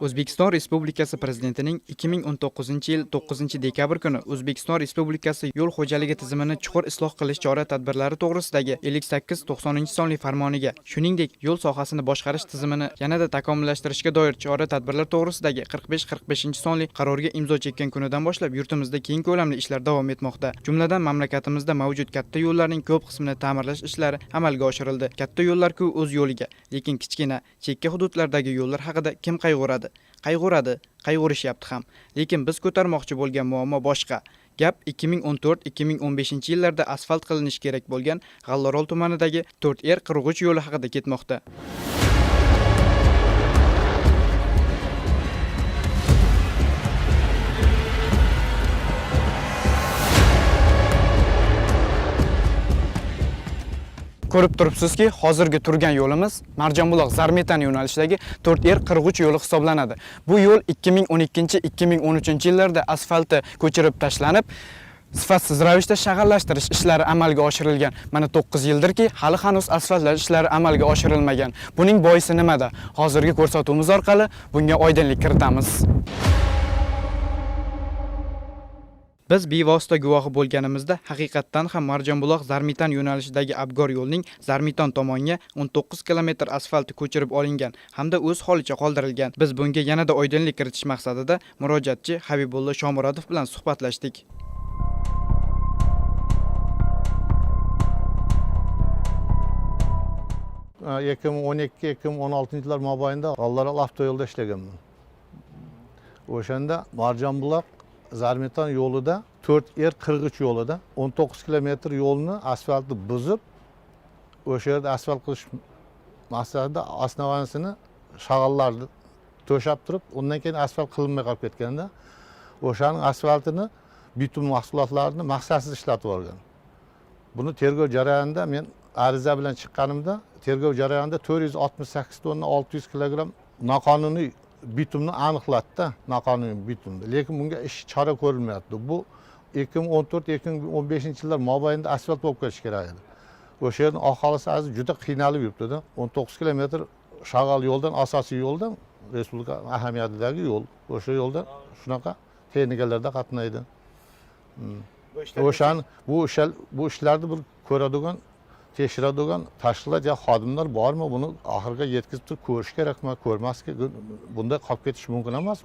O'zbekiston Respublikasi Prezidentining 2019-yil 9-dekabr kuni O'zbekiston Respublikasi yo'l xo'jaligi tizimini chuqur isloh qilish chora-tadbirlari to'g'risidagi 58-90 sonli farmoniga, shuningdek, yo'l sohasini boshqarish tizimini yanada takomillashtirishga doir chora-tadbirlar to'g'risidagi 45-45 sonli qarorga imzo chekkan kunidan boshlab yurtimizda keng ko'lamli ishlar davom etmoqda. Jumladan, mamlakatimizda mavjud katta yo'llarning ko'p qismini ta'mirlash ishlari amalga oshirildi. Katta yo'llar-ku o'z yo'liga, lekin kichkina, chekka hududlardagi yo'llar haqida kim qayg'uradi? Qayg'urishyapti ham. Lekin biz ko'tarmoqchi bo'lgan muammo boshqa. Gap 2014-2015 yillarda asfalt qilinishi kerak bo'lgan G'allorol tumanidagi 4R qirg'ich yo'li haqida ketmoqda. Ko'rib turibsizki, hozirgi turgan yo'limiz Marjonbuloq Zarmetan yo'nalishidagi 4R qirg'ich yo'li hisoblanadi. Bu yo'l 2012-2013 yillarda asfalti ko'chirib tashlanib, sifatsiz ravishda shag'allashtirish ishlari amalga oshirilgan. Mana 9 yildirki, hali hanuz asfaltlash ishlari amalga oshirilmagan. Buning boisi nimada? Hozirgi ko'rsatuvimiz orqali bunga oydinlik kiritamiz. Biz bevosita guvohi bo'lganimizda haqiqatdan ham Marjonbuloq Zarmetan yo'nalishidagi abgor yo'lning Zarmetan tomonga 19 kilometr asfalti ko'chirib olingan hamda o'z holicha qoldirilgan. Biz bunga yanada oydinlik kiritish maqsadida murojaatchi Habibullo Shomurodov bilan suhbatlashdik. Ekim 12-2016 yillar mobaynida G'allorol avtoyo'lda ishlaganman. O'shanda Marjonbuloq Zarmetan yo'lida 4R qirg'ich yo'lida 19 kilometr yo'lni asfaltni buzib, o'sha yerda asfalt qilish maqsadida osnovanisini shag'allarni to'shab turib, undan keyin asfalt qilinmay qolib ketganda, o'shaning asfaltini bitum mahsulotlarini maqsadsiz ishlatib olgan. Buni tergov jarayonida men ariza bilan chiqqanimda, tergov jarayonida 468 tonna 600 kilogramm noqonuniy bitumni aniqlatdi, noqonuniy bitumni. Lekin bunga ish chora ko'rilmayapti. Bu 2014-2015 yillar mobaynida asfalt bo'lib ketishi kerak edi. O'sha yerning aholisi hozir juda qiynalib yuribdi-da. 19 kilometr shag'al yo'ldan, asosiy yo'ldan, respublika ahamiyatidagi yo'l. O'sha yo'lda shunaqa texnikalarda qatnaydi. O'shan bu ishlarni bir ko'radigan, tekshiradigan tashkilot xodimlar bormi? Buni oxiriga yetkazib turib ko'rish kerakmi? Ko'rmaski bunday qolib ketish mumkin emas.